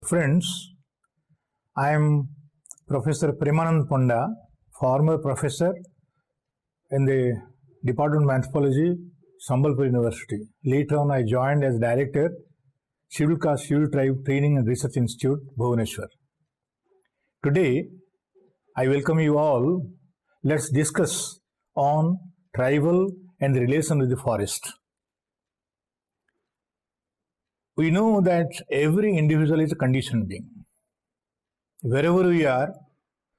Friends, I am Professor Premanand Ponda, former professor in the Department of Anthropology, Sambalpur University. Later on, I joined as director, Scheduled Caste Scheduled Tribe Training and Research Institute, Bhubaneswar. Today, I welcome you all. Let's discuss on tribal and the relation with the forest. We know that every individual is a conditioned being. Wherever we are,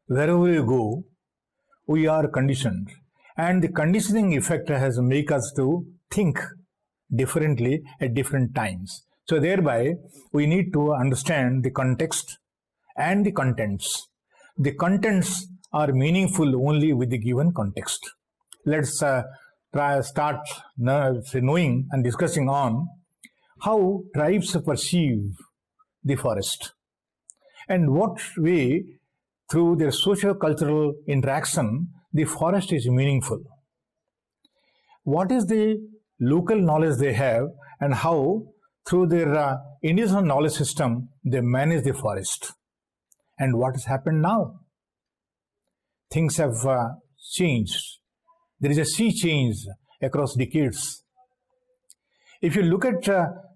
wherever we go, we are conditioned. And the conditioning effect has made us to think differently at different times. So thereby, we need to understand the context and the contents. The contents are meaningful only with the given context. Let's start knowing and discussing on how tribes perceive the forest and what way through their socio-cultural interaction the forest is meaningful. What is the local knowledge they have and how through their indigenous knowledge system they manage the forest. And what has happened now? Things have changed. There is a sea change across decades. If you look at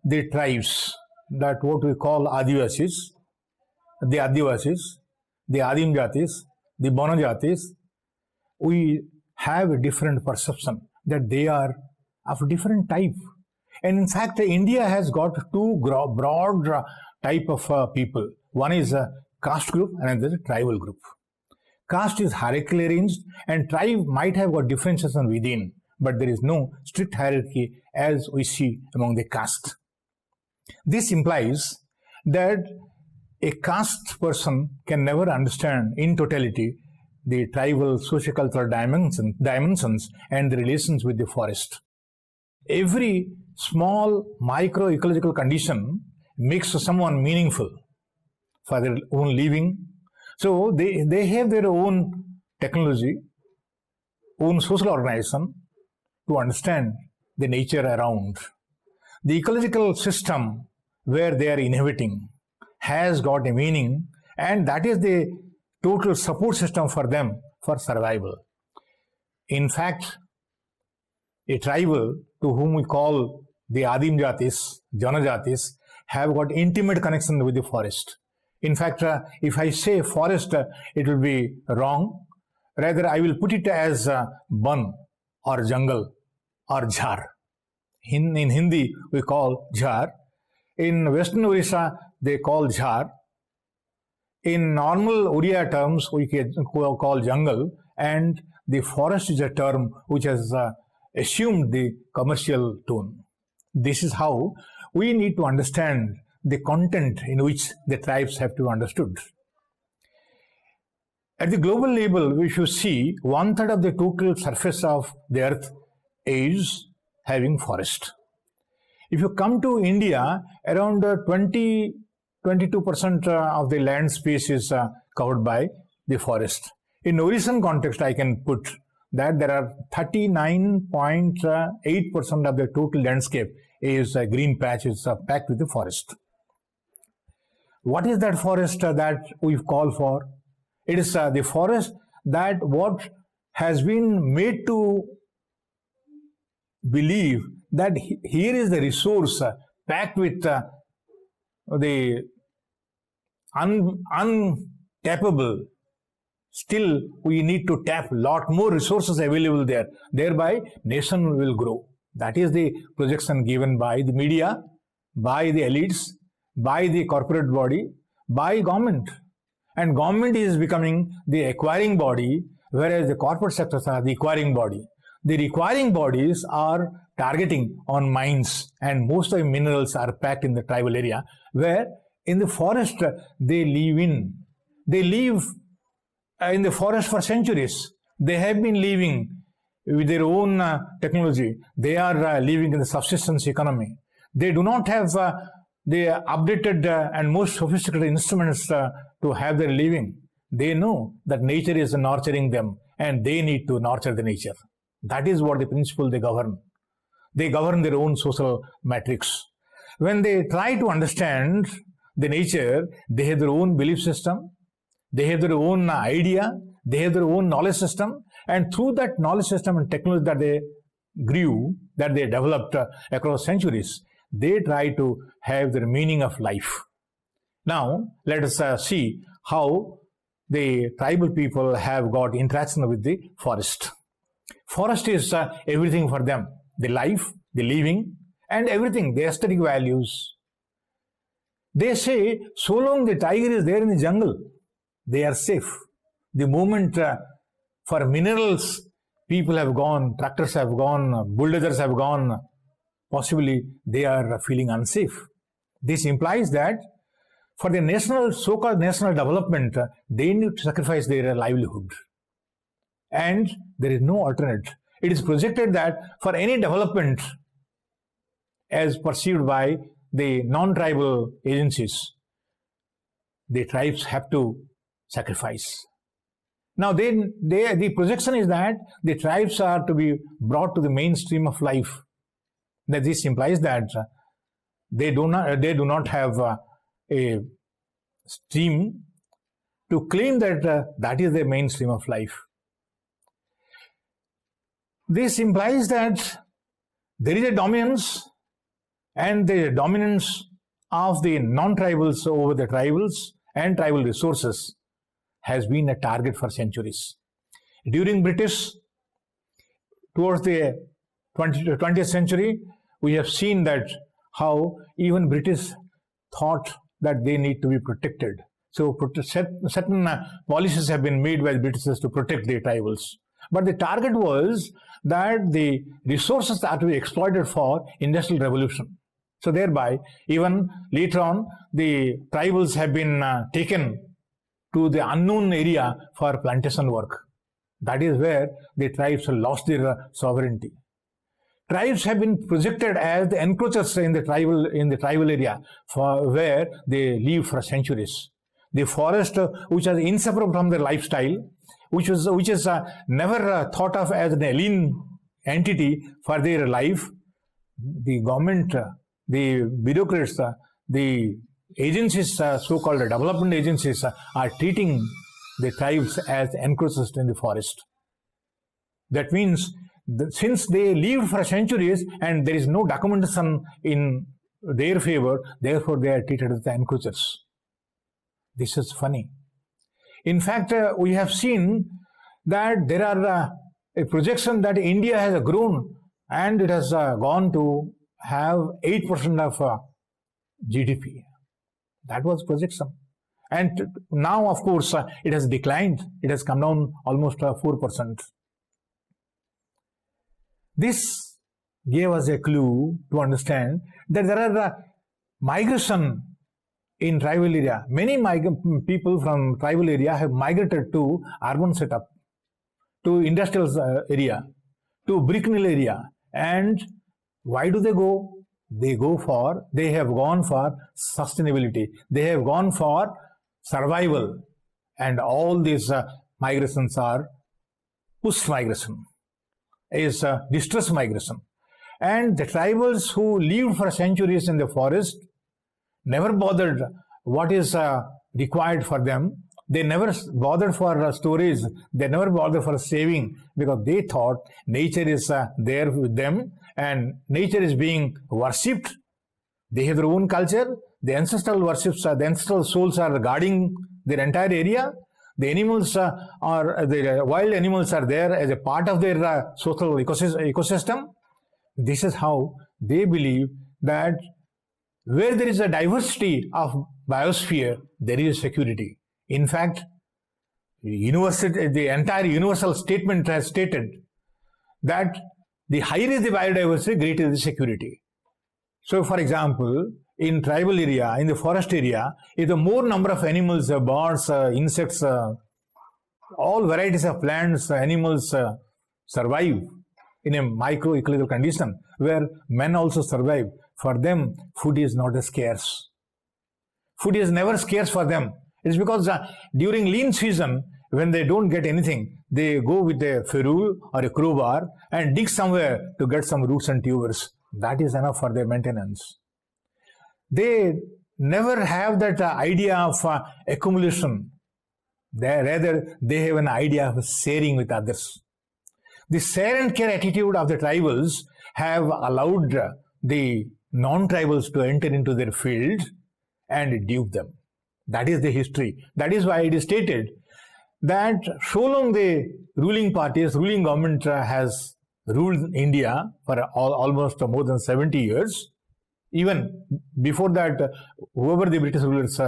the tribes, that what we call Adivasis, the Adim Jatis, the Bono Jatis, we have a different perception that they are of different type. And in fact, India has got two broad type of people. One is a caste group and another is a tribal group. Caste is hierarchically arranged and tribe might have got differentiation within, but there is no strict hierarchy as we see among the caste. This implies that a caste person can never understand in totality the tribal sociocultural dimensions and the relations with the forest. Every small micro-ecological condition makes someone meaningful for their own living. So they have their own technology, own social organization to understand the nature around. The ecological system where they are inhabiting has got a meaning, and that is the total support system for them for survival. In fact, a tribal to whom we call the Adim Jatis, Janajatis, have got intimate connection with the forest. In fact, if I say forest, it will be wrong. Rather, I will put it as ban or jungle or jhar. In Hindi, we call jhar. In Western Orissa, they call jhar. In normal Oriya terms, we call jungle, and the forest is a term which has assumed the commercial tone. This is how we need to understand the content in which the tribes have to be understood. At the global level, we should see 1/3 of the total surface of the earth is having forest. If you come to India, around 22% of the land space is covered by the forest. In Orissan context, I can put that there are 39.8% of the total landscape is green patches packed with the forest. What is that forest that we call for? It is the forest that what has been made to believe that here is the resource packed with the untappable. Still, we need to tap a lot more resources available there. Thereby, nation will grow. That is the projection given by the media, by the elites, by the corporate body, by government. And government is becoming the acquiring body, whereas the corporate sectors are the acquiring body. The requiring bodies are targeting on mines, and most of the minerals are packed in the tribal area, where in the forest they live in. They live in the forest for centuries. They have been living with their own technology. They are living in the subsistence economy. They do not have the updated and most sophisticated instruments to have their living. They know that nature is nurturing them and they need to nurture the nature. That is what the principle they govern. They govern their own social matrix. When they try to understand the nature, they have their own belief system, they have their own idea, they have their own knowledge system, and through that knowledge system and technology that they grew, that they developed across centuries, they try to have their meaning of life. Now, let us see how the tribal people have got interaction with the forest. Forest is everything for them, the life, the living, and everything, the aesthetic values. They say, so long the tiger is there in the jungle, they are safe. The moment for minerals, people have gone, tractors have gone, bulldozers have gone, possibly they are feeling unsafe. This implies that for the national, so-called national development, they need to sacrifice their livelihood. And there is no alternate. It is projected that for any development as perceived by the non-tribal agencies, the tribes have to sacrifice. Now, the projection is that the tribes are to be brought to the mainstream of life. That this implies that they do not have a stream to claim that that is the mainstream of life. This implies that there is a dominance, and the dominance of the non-tribals over the tribals and tribal resources has been a target for centuries. During British, towards the 20th century, we have seen that how even British thought that they need to be protected. So certain policies have been made by the Britishers to protect the tribals. But the target was that the resources are to be exploited for industrial revolution. So thereby, even later on, the tribals have been taken to the unknown area for plantation work. That is where the tribes have lost their sovereignty. Tribes have been projected as the encroachers in the tribal area, for where they live for centuries. The forest, which is inseparable from their lifestyle, which is never thought of as an alien entity for their life, the government, the bureaucrats, the agencies, so-called development agencies, are treating the tribes as encroachers in the forest. That means, since they lived for centuries and there is no documentation in their favor, therefore they are treated as the encroachers. This is funny. In fact, we have seen that there are a projection that India has grown and it has gone to have 8% of GDP. That was projection. And now, of course, it has declined. It has come down almost 4%. This gave us a clue to understand that there are migration in tribal area. Many people from tribal area have migrated to urban setup, to industrial area, to brick mill area. And why do they go? They have gone for sustainability. They have gone for survival. And all these migrations are push migration, is distress migration. And the tribals who lived for centuries in the forest never bothered what is required for them. They never bothered for storage. They never bothered for saving, because they thought nature is there with them and nature is being worshipped. They have their own culture. The ancestral worships, the ancestral souls are guarding their entire area. The animals the wild animals are there as a part of their social ecosystem. This is how they believe that where there is a diversity of biosphere, there is security. In fact, the entire universal statement has stated that the higher is the biodiversity, greater is the security. So, for example, in tribal area, in the forest area, if the more number of animals, birds, insects, all varieties of plants, animals survive in a micro-ecological condition where men also survive, for them, food is not scarce. Food is never scarce for them. It's because during lean season, when they don't get anything, they go with a ferule or a crowbar and dig somewhere to get some roots and tubers. That is enough for their maintenance. They never have that idea of accumulation. Rather, they have an idea of sharing with others. The share and care attitude of the tribals have allowed the non-tribals to enter into their field and dupe them. That is the history. That is why it is stated that so long the ruling government has ruled India for almost more than 70 years. Even before that, whoever the British rulers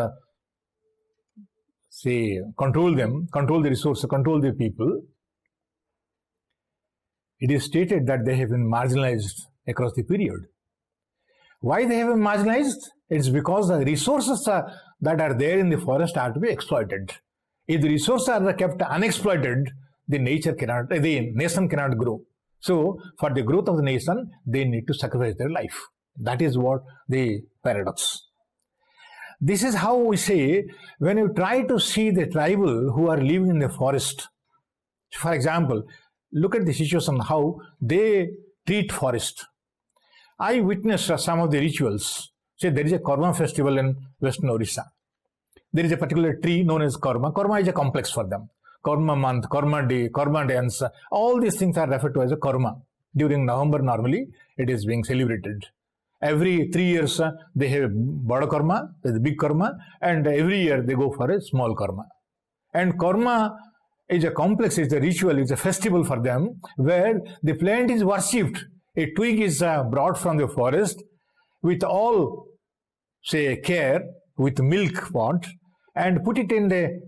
control the resources, control the people, it is stated that they have been marginalized across the period. Why they have been marginalized? It's because the resources that are there in the forest are to be exploited. If the resources are kept unexploited, the nation cannot grow. So, for the growth of the nation, they need to sacrifice their life. That is what the paradox. This is how we say, when you try to see the tribal who are living in the forest, for example, look at the situation, how they treat forest. I witnessed some of the rituals. Say there is a Korma festival in Western Orissa. There is a particular tree known as Korma. Korma is a complex for them. Korma month, Korma day, Korma dance, all these things are referred to as a Korma. During November, normally, it is being celebrated. Every 3 years, they have Bada Korma, the big Korma, and every year they go for a small Korma. And Korma is a complex, it's a ritual, it's a festival for them, where the plant is worshipped. A twig is brought from the forest with all, care, with milk pot, and put it in the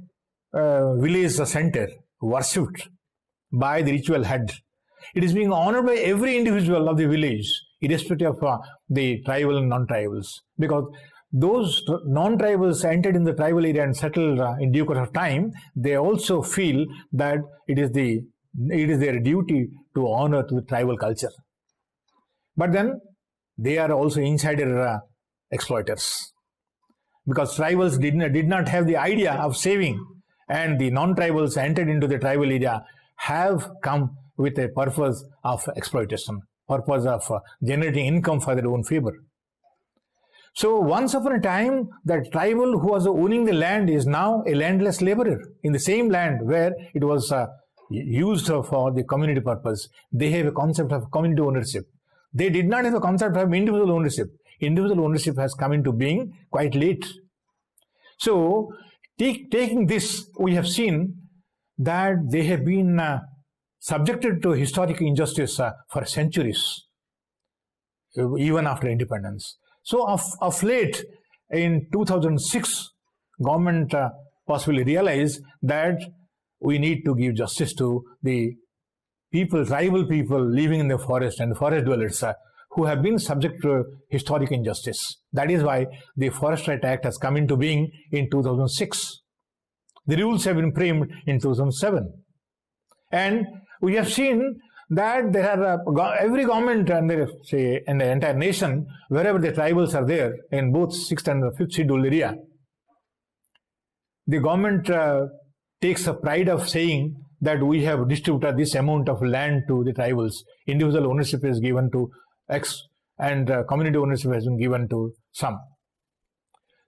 village center, worshipped by the ritual head. It is being honored by every individual of the village, irrespective of the tribal and non-tribals, because those non-tribals entered in the tribal area and settled in due course of time, they also feel that it is their duty to honor to the tribal culture. But then they are also insider exploiters, because tribals did not have the idea of saving, and the non-tribals entered into the tribal area have come with a purpose of exploitation, purpose of generating income for their own favor. So once upon a time, the tribal who was owning the land is now a landless laborer in the same land where it was used for the community purpose. They have a concept of community ownership. They did not have a concept of individual ownership. Individual ownership has come into being quite late. So, taking this, we have seen that they have been subjected to historic injustice for centuries, even after independence. So, of late, in 2006, government possibly realized that we need to give justice to the people, tribal people living in the forest and forest dwellers who have been subject to historic injustice. That is why the Forest Rights Act has come into being in 2006. The rules have been framed in 2007. And we have seen that there are every government and in the entire nation, wherever the tribals are there, in both 6th and 5th scheduled area, the government takes a pride of saying that we have distributed this amount of land to the tribals. Individual ownership is given to X and community ownership has been given to some.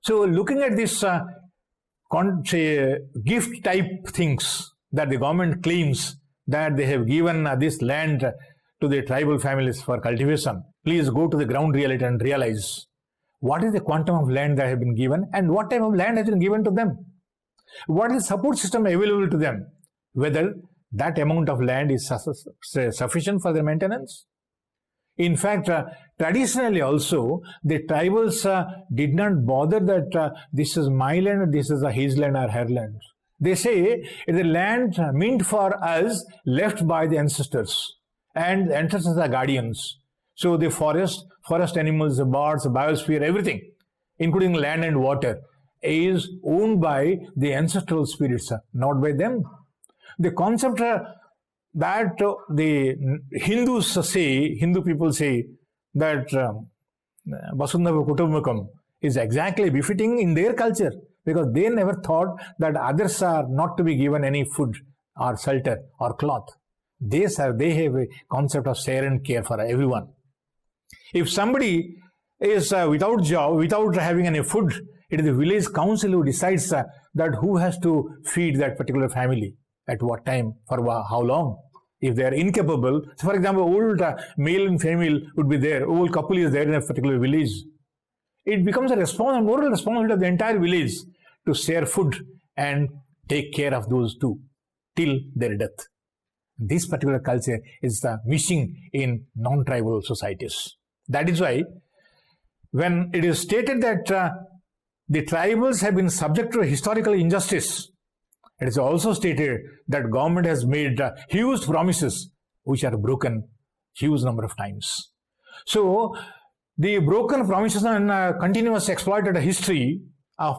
So looking at this gift type things that the government claims that they have given this land to the tribal families for cultivation, please go to the ground reality and realize what is the quantum of land that have been given and what type of land has been given to them. What is the support system available to them? Whether that amount of land is sufficient for their maintenance. In fact, traditionally also, the tribals did not bother that this is my land, this is his land or her land. They say the land meant for us, left by the ancestors, and the ancestors are guardians. So the forest animals, the birds, the biosphere, everything, including land and water, is owned by the ancestral spirits, not by them. The concept that the Hindu people say that Vasundhava Kutumbakam is exactly befitting in their culture, because they never thought that others are not to be given any food or shelter or cloth. They have a concept of share and care for everyone. If somebody is without job, without having any food, it is the village council who decides that who has to feed that particular family, at what time, for how long. If they are incapable, so for example, old male and female would be there, old couple is there in a particular village. It becomes a moral responsibility of the entire village to share food and take care of those two till their death. This particular culture is missing in non-tribal societies. That is why when it is stated that the tribals have been subject to historical injustice, it is also stated that government has made huge promises which are broken huge number of times. So the broken promises and continuous exploited history of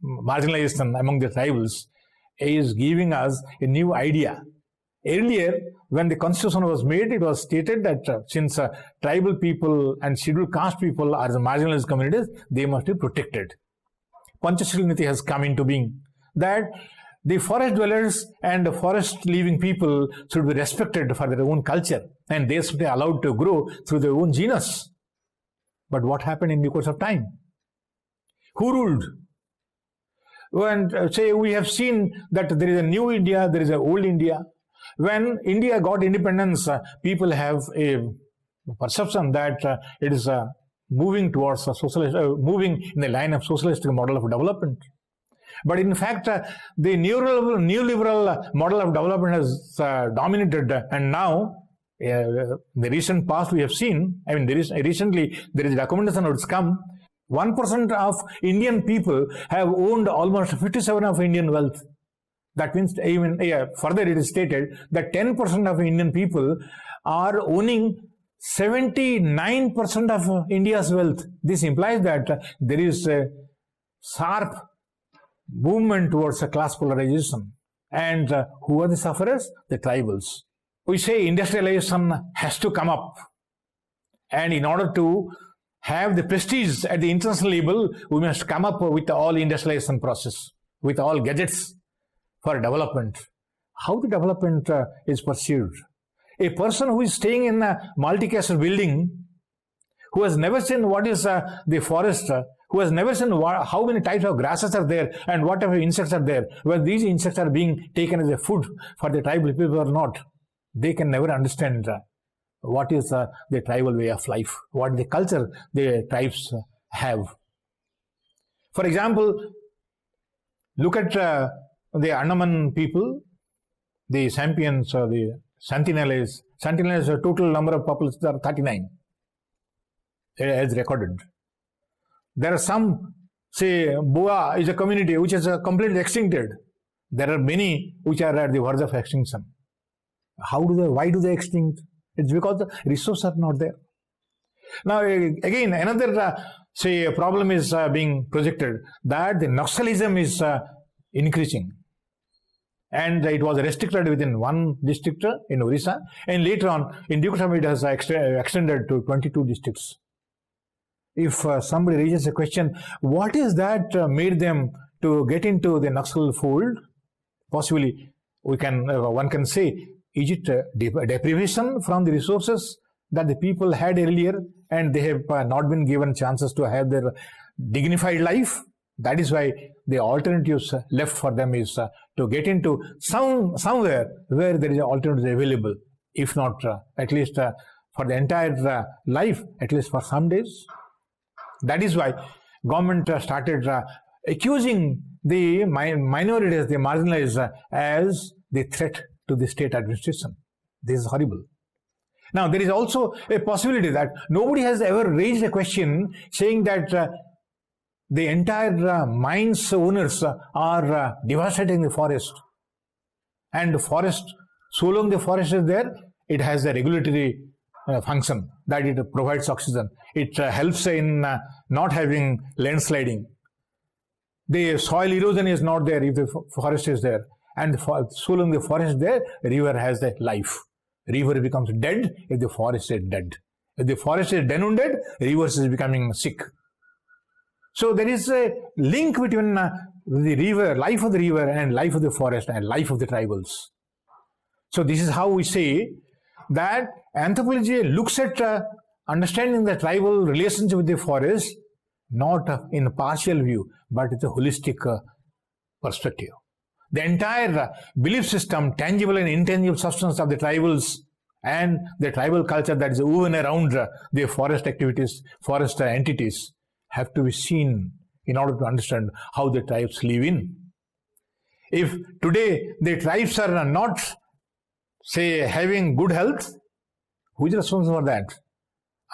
marginalization among the tribals is giving us a new idea. Earlier, when the constitution was made, it was stated that since tribal people and scheduled caste people are the marginalized communities, they must be protected. Panchashila Niti has come into being, that the forest dwellers and the forest living people should be respected for their own culture and they should be allowed to grow through their own genus. But what happened in the course of time? Who ruled? When say we have seen that there is a new India, there is an old India. When India got independence, people have a perception that it is moving towards a socialist, moving in the line of socialistic model of development. But in fact, the neoliberal model of development has dominated, and now the recent past we have seen, I mean, recently there is a recommendation which has come, 1% of Indian people have owned almost 57% of Indian wealth. That means even further it is stated that 10% of Indian people are owning 79% of India's wealth. This implies that there is a sharp movement towards a class polarization. And who are the sufferers? The tribals. We say industrialization has to come up. And in order to have the prestige at the international level, we must come up with all industrialization process, with all gadgets for development. How the development is pursued? A person who is staying in a multi-caste building, who has never seen what is the forest, who has never seen how many types of grasses are there and what type of insects are there, whether these insects are being taken as a food for the tribal people or not, they can never understand what is the tribal way of life, what the culture the tribes have. For example, look at the Andaman people, the Sampians or the Sentinelese. Sentinelese, total number of populations are 39 as recorded. There are some, say, Boa is a community which is completely extincted. There are many which are at the verge of extinction. Why do they extinct? It's because the resources are not there. Now, again, another, say, problem is being projected, that the Naxalism is increasing. And it was restricted within one district in Orissa, and later on, in due time, it has extended to 22 districts. If somebody raises a question, what is that made them to get into the Naxal fold? Possibly, one can say, is it deprivation from the resources that the people had earlier, and they have not been given chances to have their dignified life? That is why the alternatives left for them is to get into somewhere where there is an alternative available, if not at least for the entire life, at least for some days. That is why government started accusing the minorities, the marginalized, as the threat to the state administration. This is horrible. Now, there is also a possibility that nobody has ever raised a question saying that the entire mines owners are devastating the forest. And the forest, so long the forest is there, it has a regulatory function, that it provides oxygen. It helps in not having landsliding. The soil erosion is not there if the forest is there. And so long the forest is there, river has a life. River becomes dead if the forest is dead. If the forest is denuded, rivers is becoming sick. So there is a link between the river, life of the river, and life of the forest and life of the tribals. So this is how we say that anthropology looks at understanding the tribal relationship with the forest, not in a partial view, but it's a holistic perspective. The entire belief system, tangible and intangible substance of the tribals and the tribal culture that is woven around the forest activities, forest entities, have to be seen in order to understand how the tribes live in. If today the tribes are not, say, having good health, who is responsible for that?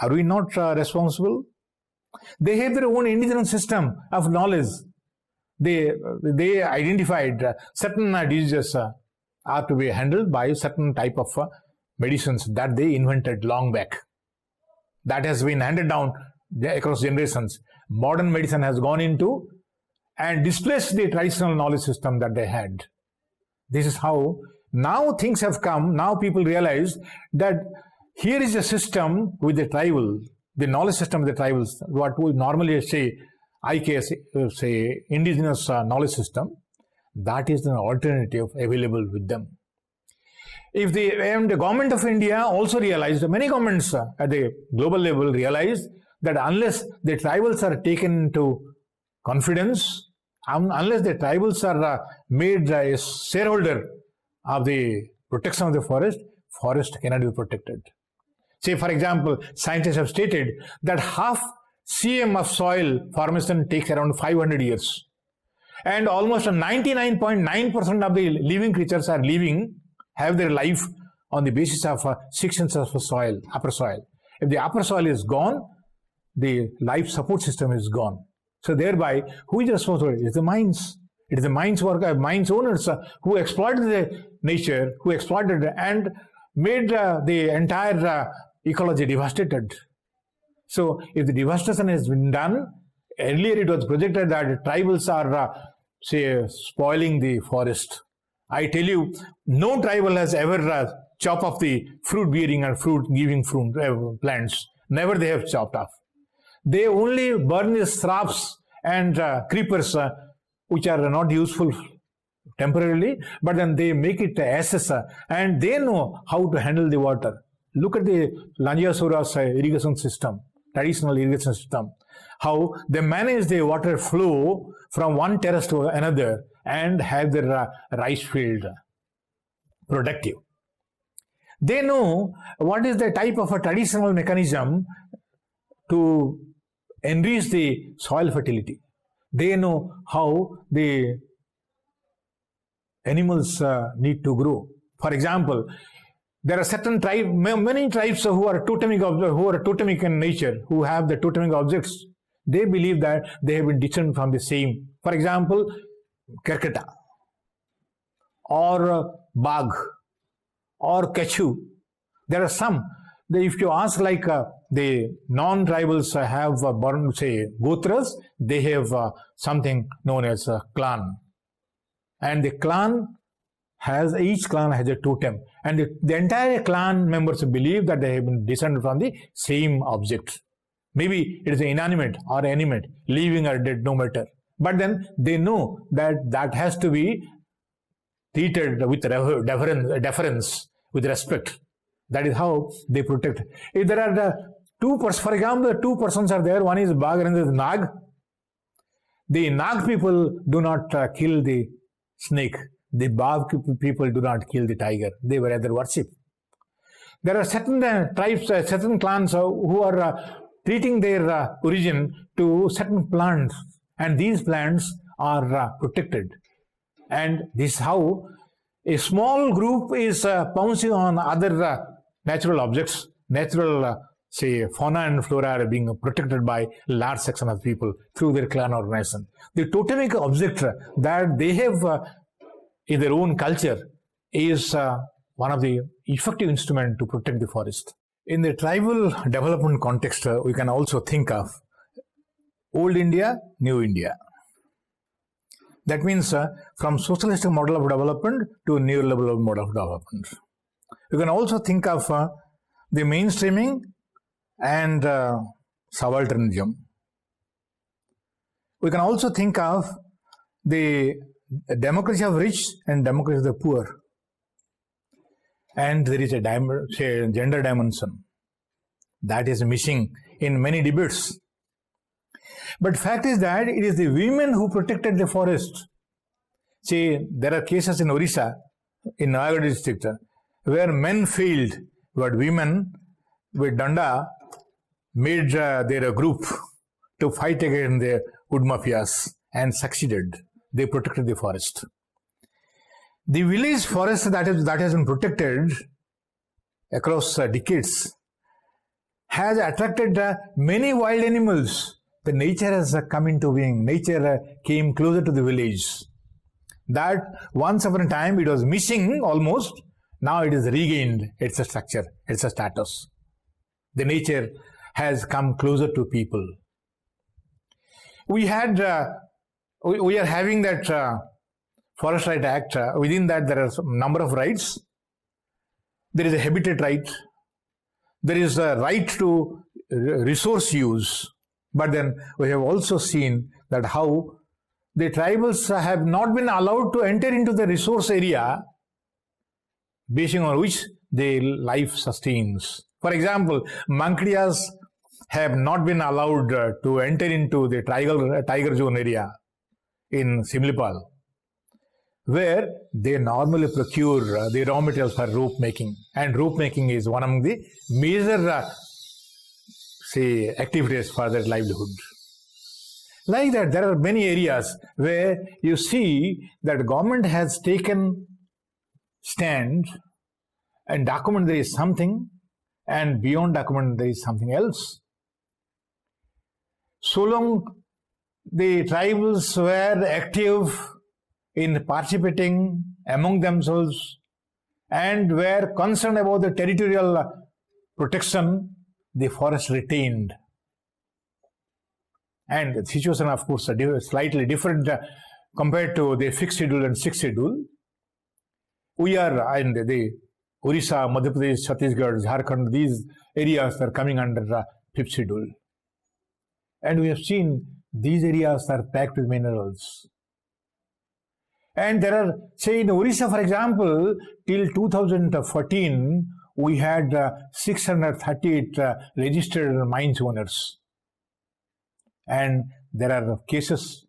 Are we not responsible? They have their own indigenous system of knowledge. They identified certain diseases are to be handled by certain type of medicines that they invented long back. That has been handed down across generations. Modern medicine has gone into and displaced the traditional knowledge system that they had. This is how now things have come. Now people realize that here is a system with the tribal, the knowledge system of the tribals, what we normally say, say indigenous knowledge system, that is an alternative available with them. If the government of India also realized, many governments at the global level realized that unless the tribals are taken into confidence, unless the tribals are made a shareholder of the protection of the forest cannot be protected. Say, for example, scientists have stated that half cm of soil formation takes around 500 years. And almost 99.9% of the living creatures have their life on the basis of 6 inches of soil, upper soil. If the upper soil is gone, the life support system is gone. So thereby, who is responsible? It is the mines. It is the mines owners who exploited the nature, who exploited and made the entire ecology devastated. So if the devastation has been done, earlier it was projected that tribals are, spoiling the forest. I tell you, no tribal has ever chopped off the fruit-bearing and fruit-giving plants. Never they have chopped off. They only burn the shrubs and creepers which are not useful temporarily, but then they make it ashes and they know how to handle the water. Look at the Langiasaurus irrigation system, traditional irrigation system, how they manage the water flow from one terrace to another and have their rice field productive. They know what is the type of a traditional mechanism to enrich the soil fertility. They know how the animals need to grow. For example, there are certain many tribes who are totemic in nature, who have the totemic objects. They believe that they have been descended from the same. For example, Kerketa, or Bag, or Kechu. There are some. If you ask like the non-tribals have Gotras, they have something known as a clan. And the clan each clan has a totem. And the entire clan members believe that they have been descended from the same object. Maybe it is inanimate or animate, living or dead, no matter. But then they know that that has to be treated with deference, with respect. That is how they protect. If there are for example, the two persons are there, one is Bag and another is Nag. The Nag people do not kill the snake. The Bag people do not kill the tiger. They were rather worship. There are certain tribes, certain clans who are treating their origin to certain plants, and these plants are protected. And this is how a small group is pouncing on other natural objects, natural fauna and flora are being protected by large section of people through their clan organization. The totemic object that they have in their own culture is one of the effective instruments to protect the forest. In the tribal development context, we can also think of old India, new India. That means from socialistic model of development to new level of model of development. You can also think of the mainstreaming and subalternism. We can also think of the democracy of rich and democracy of the poor. And there is a gender dimension. That is missing in many debates. But fact is that it is the women who protected the forest. See, there are cases in Orissa, in Nayagad district, where men failed, but women with danda made their group to fight against the wood mafias and succeeded. They protected the forest. The village forest that has been protected across decades has attracted many wild animals. The nature has come into being. Nature came closer to the village. That once upon a time it was missing almost. Now it is regained. It's a structure. It's a status. The nature has come closer to people. We are having that Forest Right Act. Within that there are some number of rights. There is a habitat right. There is a right to resource use. But then we have also seen that how the tribals have not been allowed to enter into the resource area based on which their life sustains. For example, Mankadiyas have not been allowed to enter into the tiger zone area in Simlipal, where they normally procure the raw materials for rope making. And rope making is one among the major activities for their livelihood. Like that, there are many areas where you see that government has taken stand and document there is something, and beyond document there is something else. So long the tribals were active in participating among themselves and were concerned about the territorial protection, the forest retained. And the situation, of course, is slightly different compared to the fifth schedule and sixth schedule. We are in the Orissa, Madhya Pradesh, Chhattisgarh, Jharkhand, these areas are coming under fifth schedule. And we have seen these areas are packed with minerals. And there are, say in Orissa, for example, till 2014, we had 638 registered mines owners. And there are cases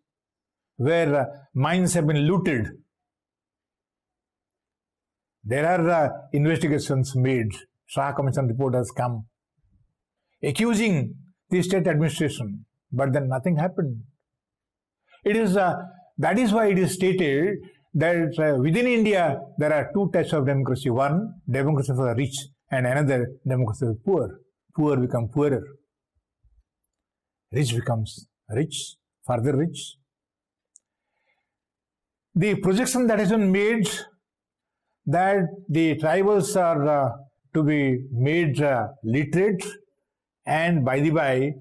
where mines have been looted. There are investigations made. Shah Commission report has come accusing the state administration, but then nothing happened. It is that is why it is stated that within India there are two types of democracy. One, democracy for the rich, and another, democracy for the poor. Poor become poorer. Rich becomes rich, further rich. The projection that has been made that the tribals are to be made literate, and by the by,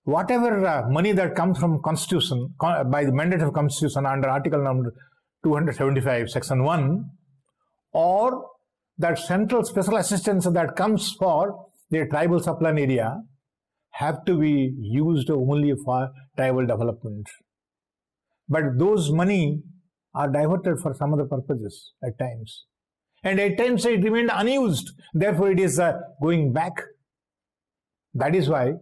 whatever money that comes from Constitution, by the mandate of Constitution under Article number 275, Section 1, or that central special assistance that comes for the tribal upland area, have to be used only for tribal development. But those money are diverted for some other purposes at times. And at times it remained unused. Therefore it is going back. That is why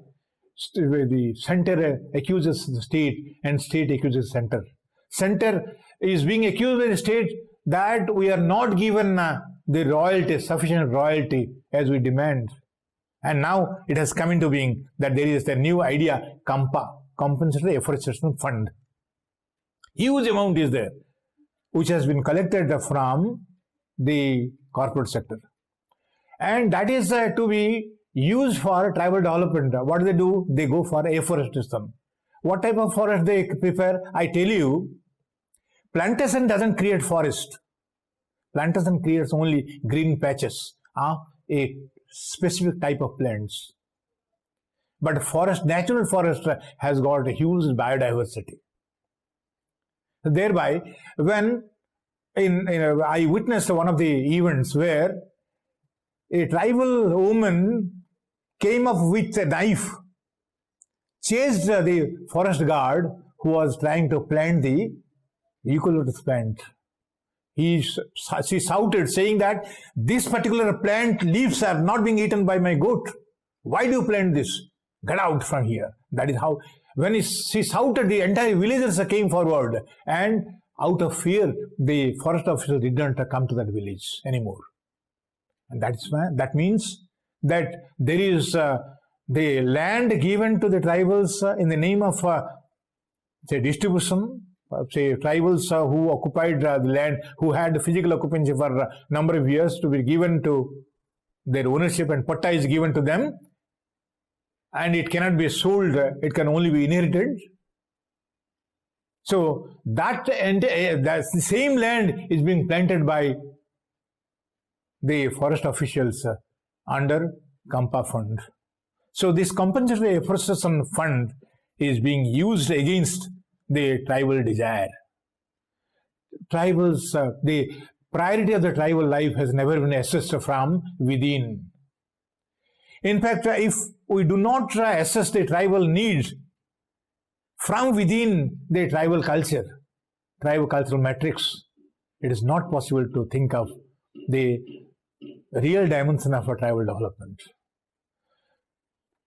the center accuses the state and state accuses the center. Center is being accused by the state that we are not given the royalty, sufficient royalty as we demand. And now it has come into being that there is a new idea, CAMPA, Compensatory Afforestation Fund. Huge amount is there, which has been collected from the corporate sector. And that is to be used for tribal development. What do? They go for afforestation. What type of forest they prefer? I tell you, plantation doesn't create forest. Plantation creates only green patches, a specific type of plants. But forest, natural forest has got a huge biodiversity. Thereby, when I witnessed one of the events where a tribal woman came up with a knife, chased the forest guard who was trying to plant the eucalyptus plant. She shouted, saying that this particular plant leaves are not being eaten by my goat. Why do you plant this? Get out from here. That is how, when she shouted, the entire villagers came forward, and out of fear, the forest officer did not come to that village anymore. And that means that there is the land given to the tribals in the name of say distribution. Say tribals who occupied the land, who had physical occupancy for a number of years, to be given to their ownership, and patta is given to them, and it cannot be sold, it can only be inherited. So that the same land is being planted by the forest officials under Kampa Fund. So this compensatory afforestation fund is being used against the tribal desire. Tribals, the priority of the tribal life has never been assessed from within. In fact, if we do not assess the tribal needs from within the tribal culture, tribal cultural matrix, it is not possible to think of the real dimension of a tribal development.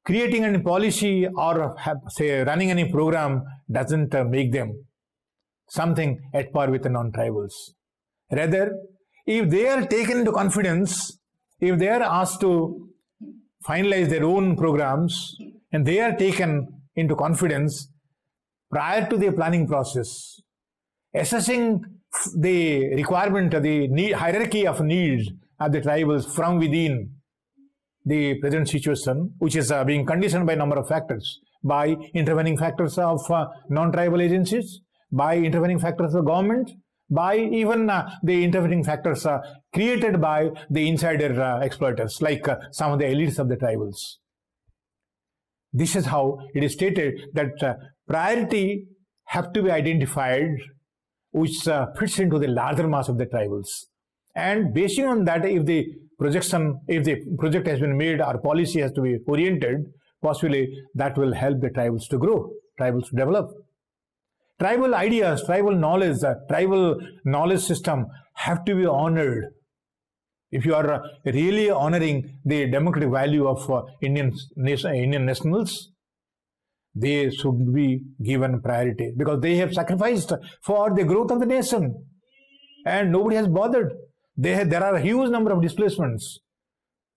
Creating any policy or say running any program doesn't make them something at par with the non-tribals. Rather, if they are taken into confidence, if they are asked to finalize their own programs, and they are taken into confidence prior to the planning process, assessing the requirement, the hierarchy of needs of the tribals from within the present situation, which is being conditioned by a number of factors, by intervening factors of non-tribal agencies, by intervening factors of government, by even the intervening factors created by the insider exploiters, like some of the elites of the tribals. This is how it is stated that priority have to be identified, which fits into the larger mass of the tribals. And basing on that, if the project has been made, or policy has to be oriented, possibly that will help the tribals to grow, tribals to develop. Tribal ideas, tribal knowledge system have to be honored. If you are really honoring the democratic value of Indian nationals, they should be given priority, because they have sacrificed for the growth of the nation, and nobody has bothered. There are a huge number of displacements.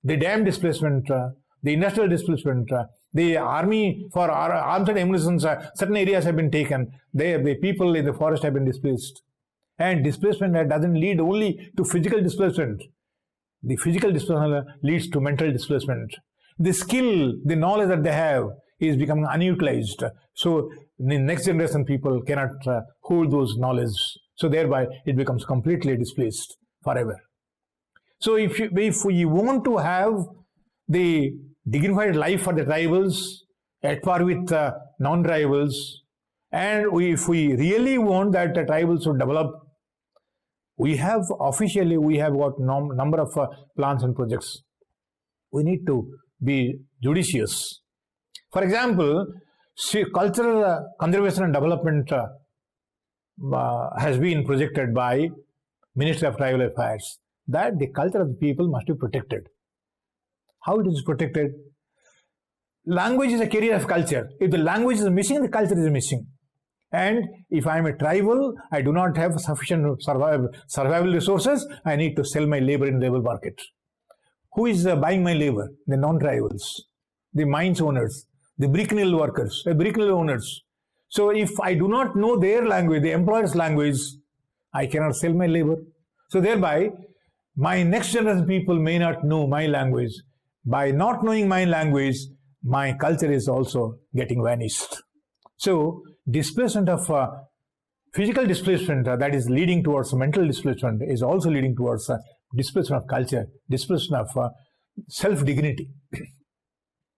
The dam displacement, the industrial displacement, the army for arms and ammunition, certain areas have been taken. The people in the forest have been displaced. And displacement doesn't lead only to physical displacement. The physical displacement leads to mental displacement. The skill, the knowledge that they have is becoming unutilized. So the next generation people cannot hold those knowledge. So thereby it becomes completely displaced forever. So if we want to have the dignified life for the tribals at par with non-tribals, and if we really want that the tribals should develop, we have got number of plans and projects. We need to be judicious. For example, cultural conservation and development has been projected by Ministry of Tribal Affairs, that the culture of the people must be protected. How it is protected? Language is a carrier of culture. If the language is missing, the culture is missing. And if I am a tribal, I do not have sufficient survival resources, I need to sell my labor in the labor market. Who is buying my labor? The non-tribals, the mines owners, the brick mill workers, the brick mill owners. So if I do not know their language, the employer's language, I cannot sell my labor. So thereby, my next generation people may not know my language. By not knowing my language, my culture is also getting vanished. So displacement of physical displacement that is leading towards mental displacement is also leading towards displacement of culture, displacement of self-dignity.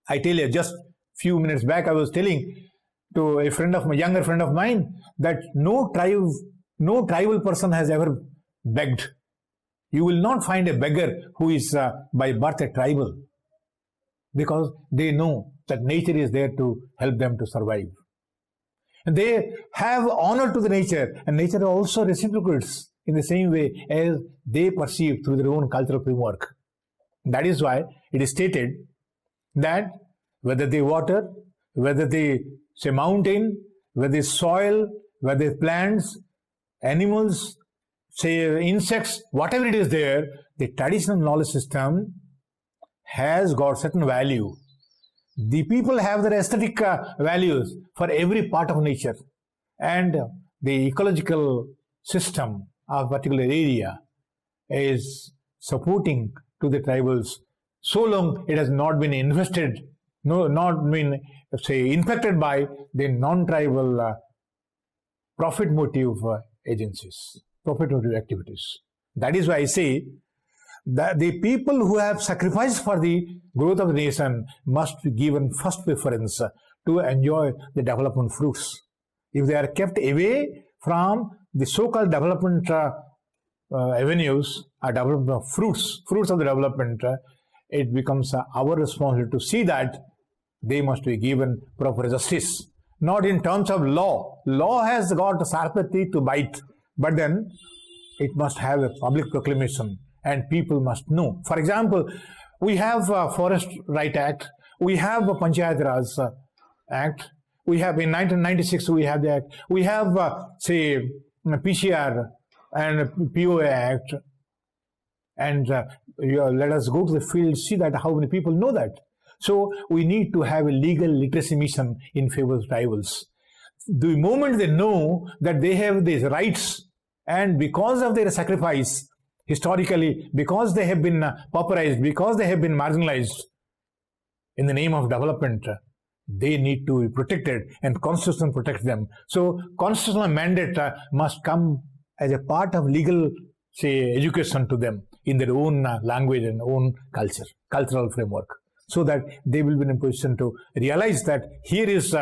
I tell you, just few minutes back, I was telling to a younger friend of mine, that no tribal person has ever begged. You will not find a beggar who is by birth a tribal, because they know that nature is there to help them to survive. And they have honor to the nature, and nature also reciprocates in the same way as they perceive through their own cultural framework. That is why it is stated that whether the water, whether the say mountain, whether the soil, whether the plants, animals, say insects, whatever it is there, the traditional knowledge system has got certain value. The people have their aesthetic values for every part of nature, and the ecological system of a particular area is supporting to the tribals so long it has not been invested, not been say impacted by the non-tribal profit motive agencies, profit motive activities. That is why I say that the people who have sacrificed for the growth of the nation must be given first preference to enjoy the development fruits. If they are kept away from the so-called development avenues or development fruits of the development, it becomes our responsibility to see that they must be given proper justice. Not in terms of law. Law has got sharper teeth to bite, but then it must have a public proclamation and people must know. For example, we have a Forest Right Act, we have a Panchayat Raj Act, we have in 1996 we have the Act, we have say PCR and POA Act, and let us go to the field, see that how many people know that. So we need to have a legal literacy mission in favor of tribals. The moment they know that they have these rights, and because of their sacrifice, historically, because they have been pauperized, because they have been marginalized in the name of development, they need to be protected, and Constitution protects them. So constitutional mandate must come as a part of legal, say, education to them in their own language and own cultural framework, so that they will be in a position to realize that here is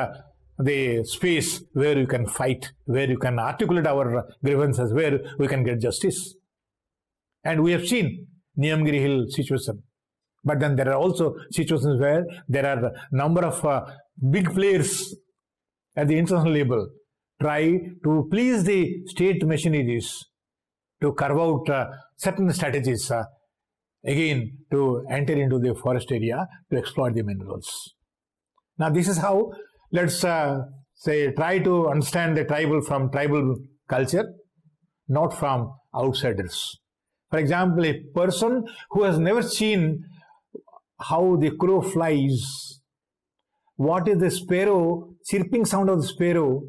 the space where you can fight, where you can articulate our grievances, where we can get justice. And we have seen Niyamgiri Hill situation. But then there are also situations where there are a number of big players at the international level try to please the state machineries to carve out certain strategies again to enter into the forest area to exploit the minerals. Now this is how, let's say, try to understand the tribal from tribal culture, not from outsiders. For example, a person who has never seen how the crow flies, what is the sparrow, chirping sound of the sparrow,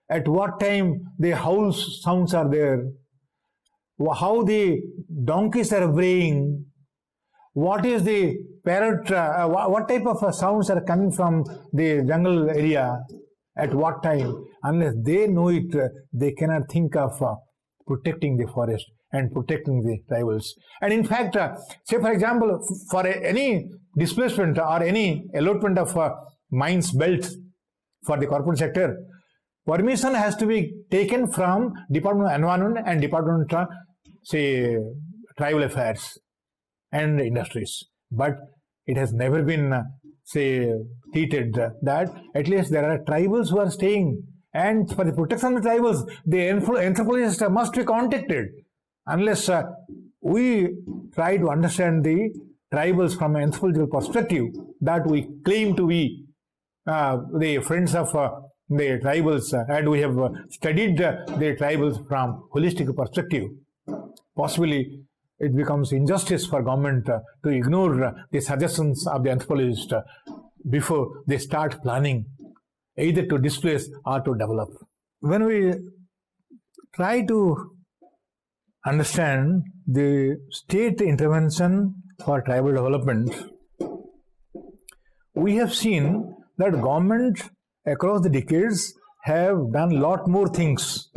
at what time the howl sounds are there, how the donkeys are braying, what is the parrot, what type of sounds are coming from the jungle area, at what time. Unless they know it, they cannot think of protecting the forest and protecting the tribals. And in fact, say for example, for any displacement or any allotment of mines belt for the corporate sector, permission has to be taken from Department of Environment and Department of, say, Tribal Affairs and Industries. But it has never been, say, treated that at least there are tribals who are staying, and for the protection of the tribals, the anthropologist must be contacted. Unless we try to understand the tribals from an anthropological perspective, that we claim to be the friends of the tribals, and we have studied the tribals from holistic perspective, possibly it becomes injustice for government to ignore the suggestions of the anthropologist before they start planning either to displace or to develop. When we try to understand the state intervention for tribal development, we have seen that government across the decades have done a lot more things.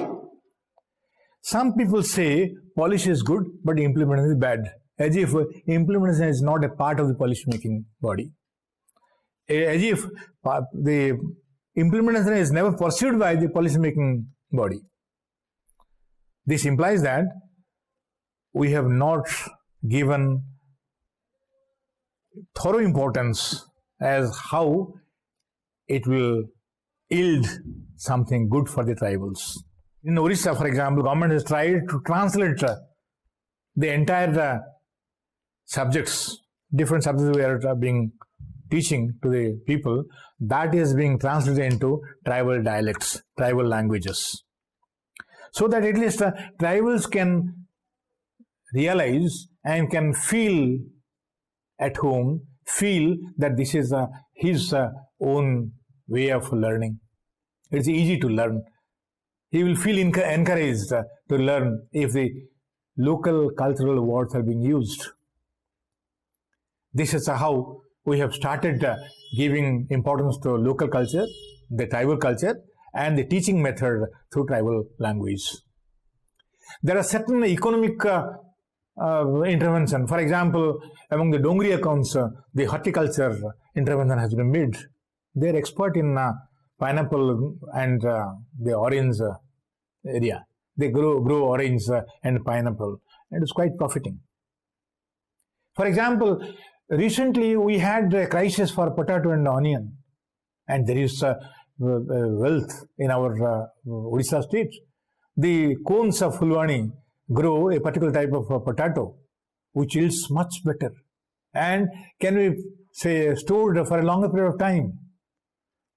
Some people say policy is good, but implementation is bad, as if implementation is not a part of the policy making body, as if the implementation is never pursued by the policy making body. This implies that we have not given thorough importance as how it will yield something good for the tribals. In Orissa, for example, government has tried to translate the entire subjects, different subjects were being teaching to the people, that is being translated into tribal dialects, tribal languages. So that at least tribals can realize and can feel at home, feel that this is his own way of learning. It's easy to learn. He will feel encouraged to learn if the local cultural words are being used. This is how we have started giving importance to local culture, the tribal culture, and the teaching method through tribal language. There are certain economic intervention. For example, among the Dongri accounts, the horticulture intervention has been made. They are expert in pineapple and the orange area. They grow orange and pineapple, and it's quite profiting. For example, recently we had a crisis for potato and onion, and there is wealth in our Odisha state. The cones of Fulwani grow a particular type of potato, which yields much better and can be, say, stored for a longer period of time.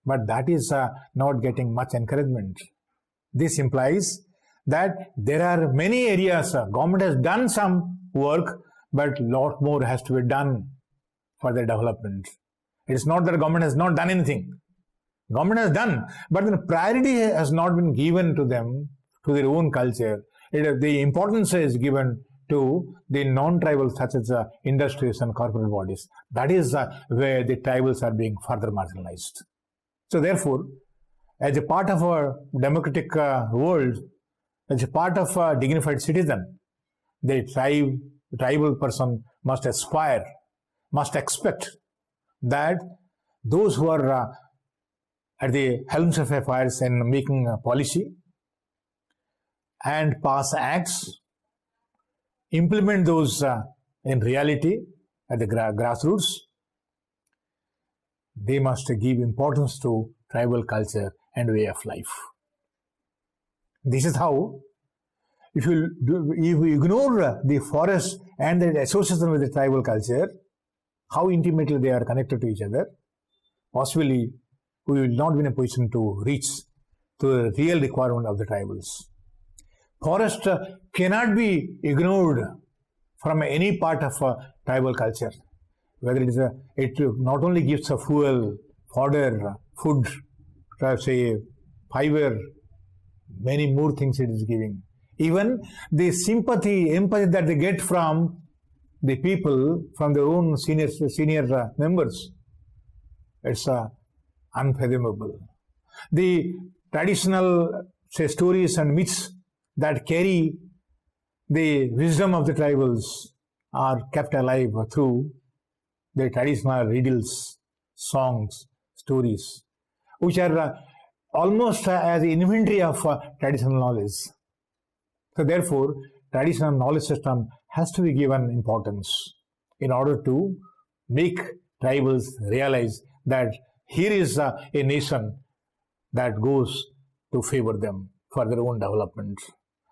But that is not getting much encouragement. This implies that there are many areas, government has done some work, but lot more has to be done for the development. It's not that government has not done anything. Government has done, but the priority has not been given to them, to their own culture. The importance is given to the non-tribal such as industries and corporate bodies. That is where the tribals are being further marginalized. So therefore, as a part of our democratic world, as a part of a dignified citizen, the tribal person must aspire, must expect that those who are at the helms of affairs and making policy and pass acts, implement those in reality at the grassroots, they must give importance to tribal culture and way of life. This is how, if you ignore the forest and the association with the tribal culture, how intimately they are connected to each other, possibly we will not be in a position to reach to the real requirement of the tribals. Forest cannot be ignored from any part of tribal culture. Whether it is it not only gives a fuel, fodder, food, say fiber, many more things it is giving. Even the sympathy, empathy that they get from the people, from their own senior members, it's unfathomable. The traditional, say, stories and myths that carry the wisdom of the tribals are kept alive through the traditional riddles, songs, stories, which are almost as an inventory of traditional knowledge. So therefore, traditional knowledge system has to be given importance in order to make tribals realize that here is a nation that goes to favor them for their own development,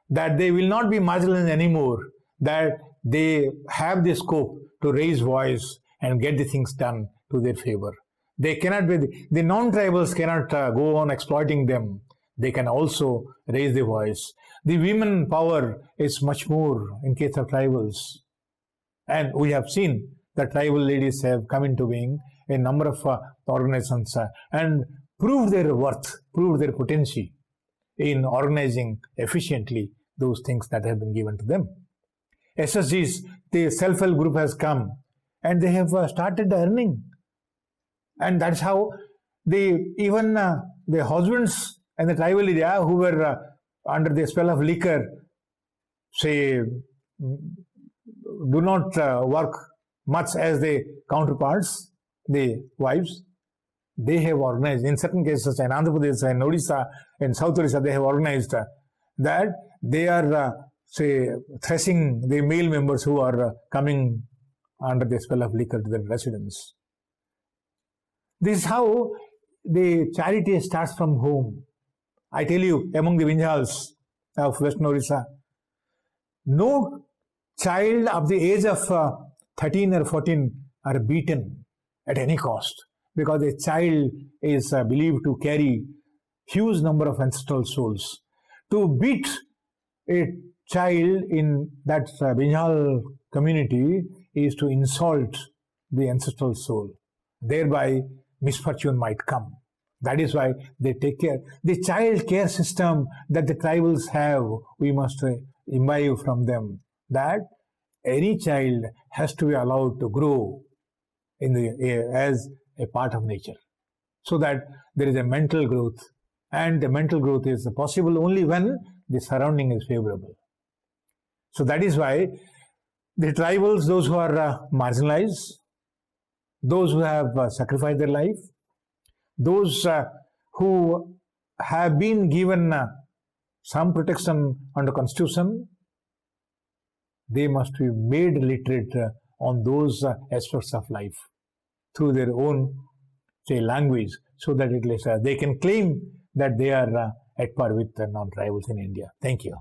that they will not be marginalized anymore, that they have the scope to raise voice and get the things done to their favor. They cannot be, the non-tribals cannot go on exploiting them. They can also raise their voice. The women power is much more in case of tribals. And we have seen that tribal ladies have come into being a number of organizations and proved their worth, proved their potential in organizing efficiently those things that have been given to them. SSGs, the self-help group has come and they have started earning. And that's how even the husbands in the tribal area who were under the spell of liquor, say, do not work much as the counterparts, the wives, they have organized, in certain cases in Andhra Pradesh and Odisha, in South Odisha, they have organized that they are, say, thrashing the male members who are coming under the spell of liquor to their residence. This is how the charity starts from home. I tell you, among the Vinjals of Western Odisha, no child of the age of 13 or 14 are beaten at any cost, because a child is believed to carry huge number of ancestral souls. To beat a child in that Bengal community is to insult the ancestral soul. Thereby, misfortune might come. That is why they take care. The child care system that the tribals have, we must imbibe from them, that any child has to be allowed to grow as a part of nature, so that there is a mental growth, and the mental growth is possible only when the surrounding is favorable. So that is why the tribals, those who are marginalized, those who have sacrificed their life, those who have been given some protection under Constitution, they must be made literate on those aspects of life through their own, say, language, so that at least they can claim that they are at par with non-tribals in India. Thank you.